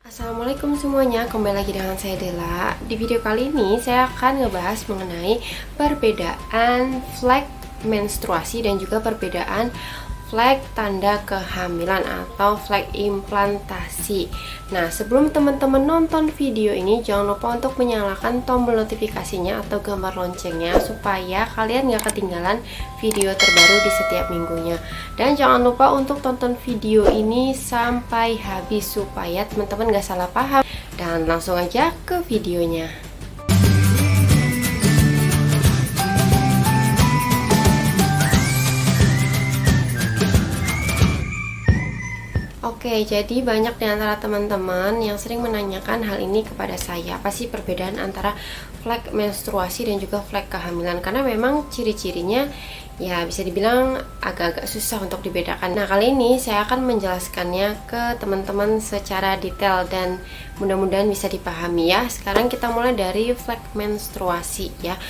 Assalamualaikum semuanya, kembali lagi dengan saya Della. Di video kali ini saya akan ngebahas mengenai perbedaan flek menstruasi dan juga perbedaan flek tanda kehamilan atau flek implantasi. Nah, sebelum teman-teman nonton video ini, jangan lupa untuk menyalakan tombol notifikasinya atau gambar loncengnya supaya kalian gak ketinggalan video terbaru di setiap minggunya. Dan jangan lupa untuk tonton video ini sampai habis supaya teman-teman gak salah paham. Dan langsung aja ke videonya. Oke, jadi banyak di antara teman-teman yang sering menanyakan hal ini kepada saya. Apa sih perbedaan antara flek menstruasi dan juga flek kehamilan? Karena memang ciri-cirinya ya bisa dibilang agak-agak susah untuk dibedakan. Nah, kali ini saya akan menjelaskannya ke teman-teman secara detail dan mudah-mudahan bisa dipahami ya. Sekarang kita mulai dari flek menstruasi ya.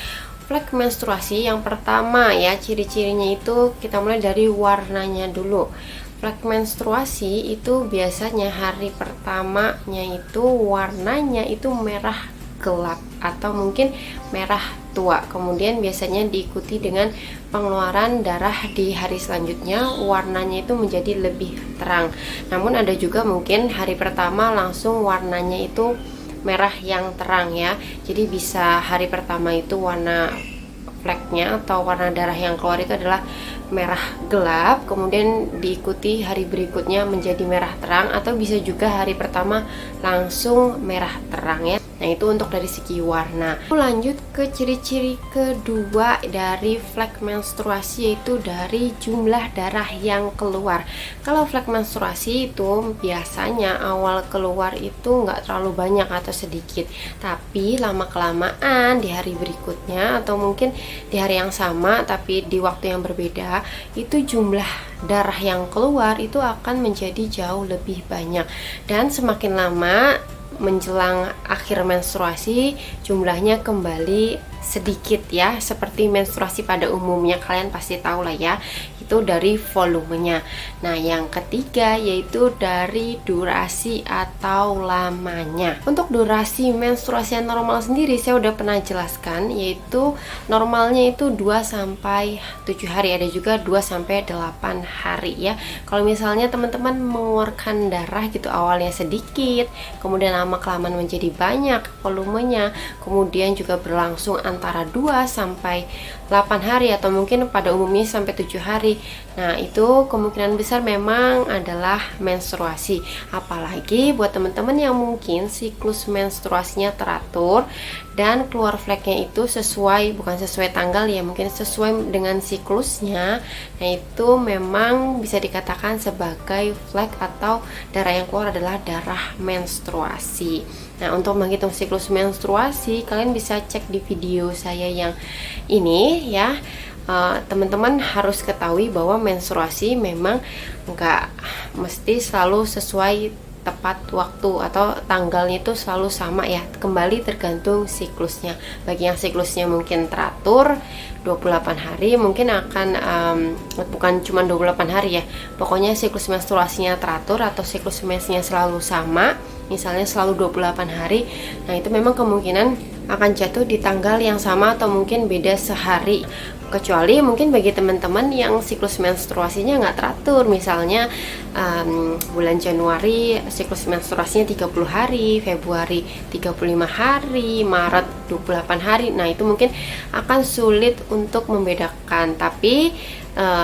Flek menstruasi yang pertama ya, ciri-cirinya itu kita mulai dari warnanya dulu. Flek menstruasi itu biasanya hari pertamanya itu warnanya itu merah gelap atau mungkin merah tua. Kemudian biasanya diikuti dengan pengeluaran darah di hari selanjutnya, warnanya itu menjadi lebih terang. Namun ada juga mungkin hari pertama langsung warnanya itu merah yang terang ya. Jadi bisa hari pertama itu warna fleknya atau warna darah yang keluar itu adalah merah gelap, kemudian diikuti hari berikutnya menjadi merah terang, atau bisa juga hari pertama langsung merah terang ya. Nah, itu untuk dari segi warna. Lanjut ke ciri-ciri kedua dari flek menstruasi, yaitu dari jumlah darah yang keluar. Kalau flek menstruasi itu biasanya awal keluar itu nggak terlalu banyak atau sedikit, tapi lama-kelamaan di hari berikutnya atau mungkin di hari yang sama tapi di waktu yang berbeda, itu jumlah darah yang keluar itu akan menjadi jauh lebih banyak. Dan semakin lama menjelang akhir menstruasi, jumlahnya kembali sedikit ya, seperti menstruasi pada umumnya. Kalian pasti tahu lah ya, itu dari volumenya. Nah, yang ketiga yaitu dari durasi atau lamanya. Untuk durasi menstruasi yang normal sendiri saya udah pernah jelaskan, yaitu normalnya itu 2-7 hari, ada juga 2-8 hari ya. Kalau misalnya teman-teman mengeluarkan darah gitu awalnya sedikit, kemudian lama-kelamaan menjadi banyak volumenya, kemudian juga berlangsung antara 2-8 hari atau mungkin pada umumnya sampai 7 hari. Nah, itu kemungkinan besar memang adalah menstruasi. Apalagi buat teman-teman yang mungkin siklus menstruasinya teratur dan keluar fleknya itu sesuai, bukan sesuai tanggal ya, mungkin sesuai dengan siklusnya. Nah, itu memang bisa dikatakan sebagai flek atau darah yang keluar adalah darah menstruasi. Nah, untuk menghitung siklus menstruasi, kalian bisa cek di video saya yang ini ya. Teman-teman harus ketahui bahwa menstruasi memang nggak mesti selalu sesuai tepat waktu atau tanggalnya itu selalu sama ya, kembali tergantung siklusnya. Bagi yang siklusnya mungkin teratur 28 hari mungkin akan bukan cuma 28 hari ya, pokoknya siklus menstruasinya teratur atau siklus mensnya selalu sama, misalnya selalu 28 hari. Nah, itu memang kemungkinan akan jatuh di tanggal yang sama atau mungkin beda sehari. Kecuali mungkin bagi teman-teman yang siklus menstruasinya nggak teratur, misalnya bulan Januari siklus menstruasinya 30 hari, Februari 35 hari, Maret 28 hari. Nah, itu mungkin akan sulit untuk membedakan. Tapi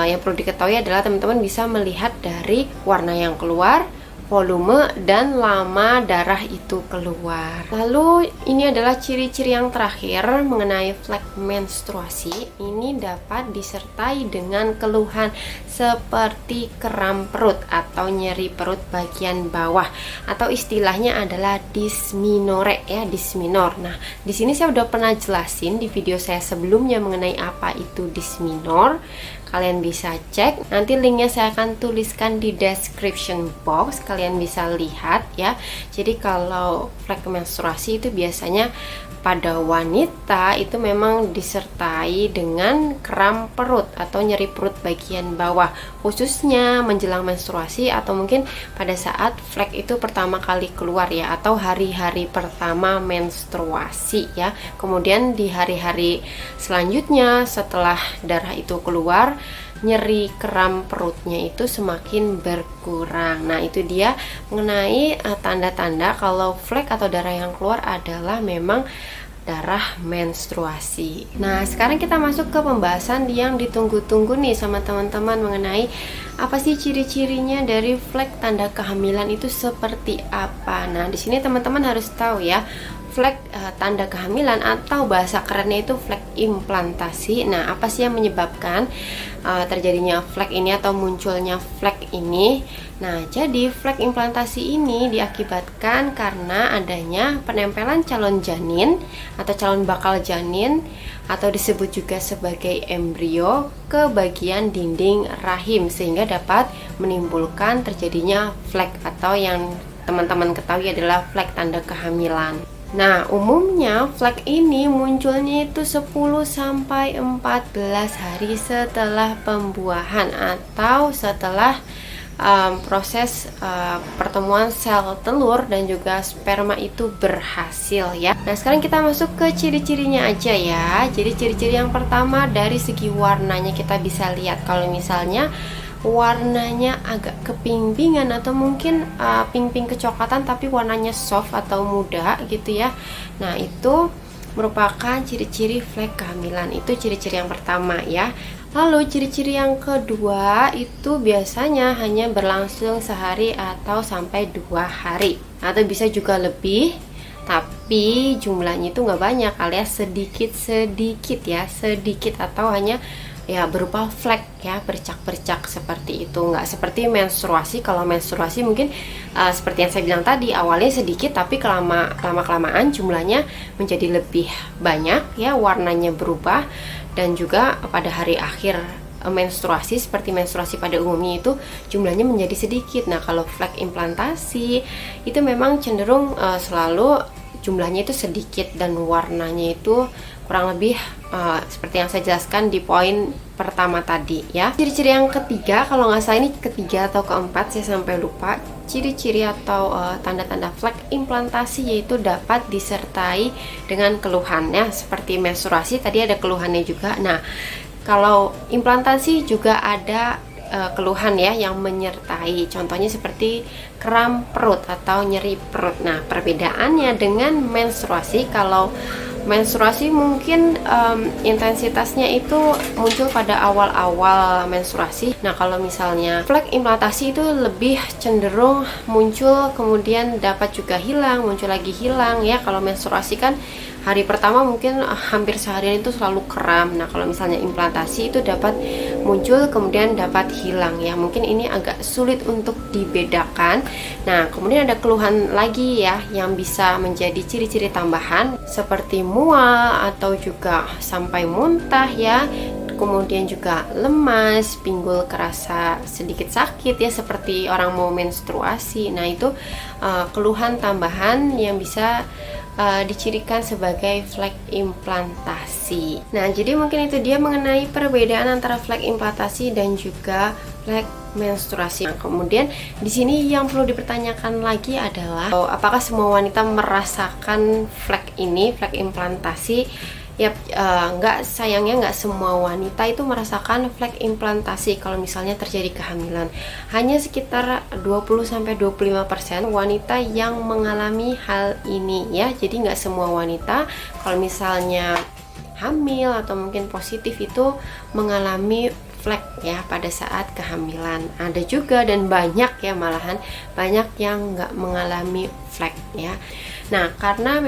yang perlu diketahui adalah teman-teman bisa melihat dari warna yang keluar, volume, dan lama darah itu keluar. Lalu ini adalah ciri-ciri yang terakhir mengenai flek menstruasi. Ini dapat disertai dengan keluhan seperti kram perut atau nyeri perut bagian bawah, atau istilahnya adalah dysmenorrhea ya, dysmenor. Nah, di sini saya udah pernah jelasin di video saya sebelumnya mengenai apa itu dysmenor. Kalian bisa cek, nanti linknya saya akan tuliskan di description box, kalian bisa lihat ya. Jadi kalau flek menstruasi itu biasanya pada wanita itu memang disertai dengan kram perut atau nyeri perut bagian bawah. bawah, khususnya menjelang menstruasi atau mungkin pada saat flek itu pertama kali keluar ya, atau hari-hari pertama menstruasi ya. Kemudian di hari-hari selanjutnya setelah darah itu keluar, nyeri kram perutnya itu semakin berkurang. Nah, itu dia mengenai tanda-tanda kalau flek atau darah yang keluar adalah memang darah menstruasi. Nah, sekarang kita masuk ke pembahasan yang ditunggu-tunggu nih sama teman-teman mengenai apa sih ciri-cirinya dari flek tanda kehamilan itu seperti apa. Nah, di sini teman-teman harus tahu ya, flek tanda kehamilan atau bahasa kerennya itu flek implantasi. Nah, apa sih yang menyebabkan terjadinya flek ini atau munculnya flek ini? Nah, jadi flek implantasi ini diakibatkan karena adanya penempelan calon janin atau calon bakal janin atau disebut juga sebagai embrio ke bagian dinding rahim, sehingga dapat menimbulkan terjadinya flek atau yang teman-teman ketahui adalah flek tanda kehamilan. Nah, umumnya flek ini munculnya itu 10-14 hari setelah pembuahan atau setelah proses pertemuan sel telur dan juga sperma itu berhasil ya. Nah, sekarang kita masuk ke ciri-cirinya aja ya. Jadi ciri-ciri yang pertama dari segi warnanya kita bisa lihat kalau misalnya warnanya agak keping-pingan atau mungkin pink-pink kecoklatan tapi warnanya soft atau muda gitu ya. Nah, itu merupakan ciri-ciri flek kehamilan. Itu ciri-ciri yang pertama ya. Lalu ciri-ciri yang kedua itu biasanya hanya berlangsung sehari atau sampai 2 hari atau bisa juga lebih, tapi jumlahnya itu nggak banyak alias sedikit-sedikit ya, sedikit atau hanya ya berupa flek ya, bercak-bercak seperti itu. Nggak seperti menstruasi. Kalau menstruasi mungkin seperti yang saya bilang tadi, awalnya sedikit tapi lama-kelamaan jumlahnya menjadi lebih banyak ya, warnanya berubah. Dan juga pada hari akhir menstruasi seperti menstruasi pada umumnya itu jumlahnya menjadi sedikit. Nah, kalau flek implantasi itu memang cenderung selalu jumlahnya itu sedikit dan warnanya itu kurang lebih seperti yang saya jelaskan di poin pertama tadi ya. Ciri-ciri yang ketiga, kalau nggak salah ini ketiga atau keempat, saya sampai lupa. Ciri-ciri atau tanda-tanda flek implantasi yaitu dapat disertai dengan keluhan ya, seperti menstruasi tadi ada keluhannya juga. Nah, kalau implantasi juga ada keluhan ya yang menyertai, contohnya seperti kram perut atau nyeri perut. Nah, perbedaannya dengan menstruasi, kalau menstruasi mungkin intensitasnya itu muncul pada awal-awal menstruasi. Nah, kalau misalnya flek implantasi itu lebih cenderung muncul kemudian dapat juga hilang, muncul lagi hilang ya. Kalau menstruasi kan hari pertama mungkin hampir seharian itu selalu kram. Nah, kalau misalnya implantasi itu dapat muncul kemudian dapat hilang ya. Mungkin ini agak sulit untuk dibedakan. Nah, kemudian ada keluhan lagi ya yang bisa menjadi ciri-ciri tambahan seperti mual atau juga sampai muntah ya. Kemudian juga lemas, pinggul kerasa sedikit sakit ya seperti orang mau menstruasi. Nah, itu keluhan tambahan yang bisa dicirikan sebagai flek implantasi. Nah, jadi mungkin itu dia mengenai perbedaan antara flek implantasi dan juga flek menstruasi. Nah, kemudian di sini yang perlu dipertanyakan lagi adalah apakah semua wanita merasakan flek ini, flek implantasi? Ya, sayangnya nggak semua wanita itu merasakan flek implantasi kalau misalnya terjadi kehamilan. Hanya sekitar 20-25% wanita yang mengalami hal ini ya. Jadi nggak semua wanita kalau misalnya hamil atau mungkin positif itu mengalami flek ya pada saat kehamilan. Ada juga dan banyak ya, malahan banyak yang nggak mengalami flek ya. Nah, karena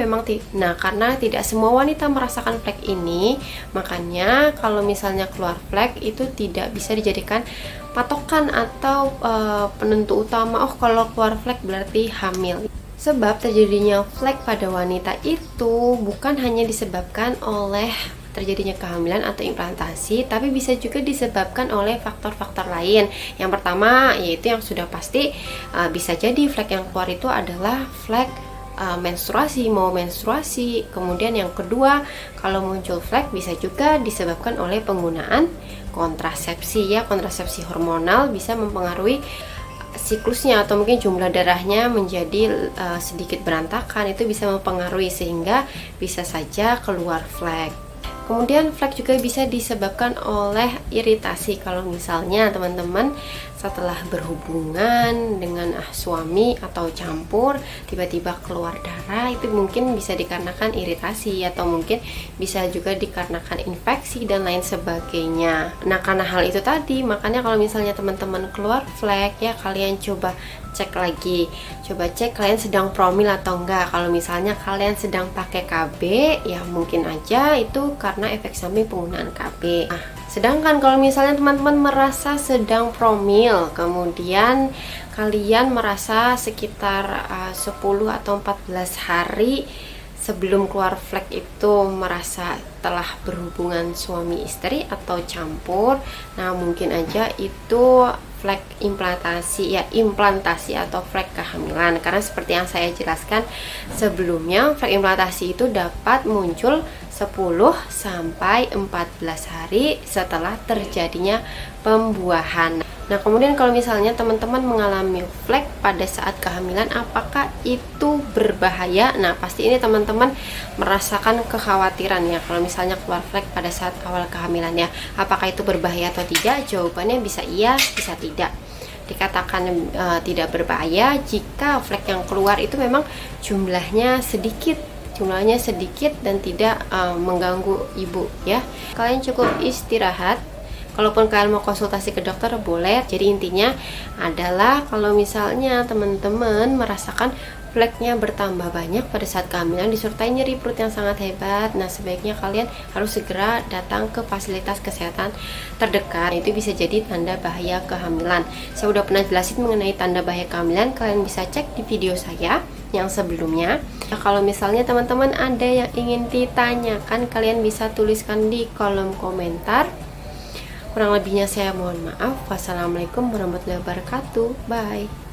tidak semua wanita merasakan flek ini, makanya kalau misalnya keluar flek itu tidak bisa dijadikan patokan atau penentu utama, oh kalau keluar flek berarti hamil. Sebab terjadinya flek pada wanita itu bukan hanya disebabkan oleh terjadinya kehamilan atau implantasi, tapi bisa juga disebabkan oleh faktor-faktor lain. Yang pertama yaitu yang sudah pasti bisa jadi flek yang keluar itu adalah flek mau menstruasi. Kemudian yang kedua, kalau muncul flek bisa juga disebabkan oleh penggunaan kontrasepsi ya. Kontrasepsi hormonal bisa mempengaruhi siklusnya, atau mungkin jumlah darahnya menjadi sedikit berantakan, itu bisa mempengaruhi sehingga bisa saja keluar flek. Kemudian flek juga bisa disebabkan oleh iritasi. Kalau misalnya teman-teman setelah berhubungan dengan suami atau campur tiba-tiba keluar darah, itu mungkin bisa dikarenakan iritasi, atau mungkin bisa juga dikarenakan infeksi dan lain sebagainya. Nah, karena hal itu tadi, makanya kalau misalnya teman-teman keluar flek ya, kalian coba cek lagi, coba cek kalian sedang promil atau enggak. Kalau misalnya kalian sedang pakai KB, ya mungkin aja itu karena efek samping penggunaan KB. Nah, sedangkan kalau misalnya teman-teman merasa sedang promil, kemudian kalian merasa sekitar 10 atau 14 hari sebelum keluar flek itu merasa telah berhubungan suami istri atau campur, nah mungkin aja itu flek implantasi atau flek kehamilan. Karena seperti yang saya jelaskan sebelumnya, flek implantasi itu dapat muncul 10 sampai 14 hari setelah terjadinya pembuahan. Nah, kemudian kalau misalnya teman-teman mengalami flek pada saat kehamilan, apakah itu berbahaya? Nah, pasti ini teman-teman merasakan kekhawatiran ya, kalau misalnya keluar flek pada saat awal kehamilan ya. Apakah itu berbahaya atau tidak? Jawabannya bisa iya, bisa tidak. Dikatakan tidak berbahaya jika flek yang keluar itu memang jumlahnya sedikit dan tidak mengganggu ibu ya. Kalian cukup istirahat. Kalaupun kalian mau konsultasi ke dokter boleh. Jadi intinya adalah kalau misalnya teman-teman merasakan fleknya bertambah banyak pada saat kehamilan disertai nyeri perut yang sangat hebat, nah sebaiknya kalian harus segera datang ke fasilitas kesehatan terdekat. Itu bisa jadi tanda bahaya kehamilan. Saya udah pernah jelasin mengenai tanda bahaya kehamilan, kalian bisa cek di video saya yang sebelumnya. Nah, kalau misalnya teman-teman ada yang ingin ditanyakan, kalian bisa tuliskan di kolom komentar. Kurang lebihnya saya mohon maaf. Wassalamualaikum warahmatullahi wabarakatuh. Bye.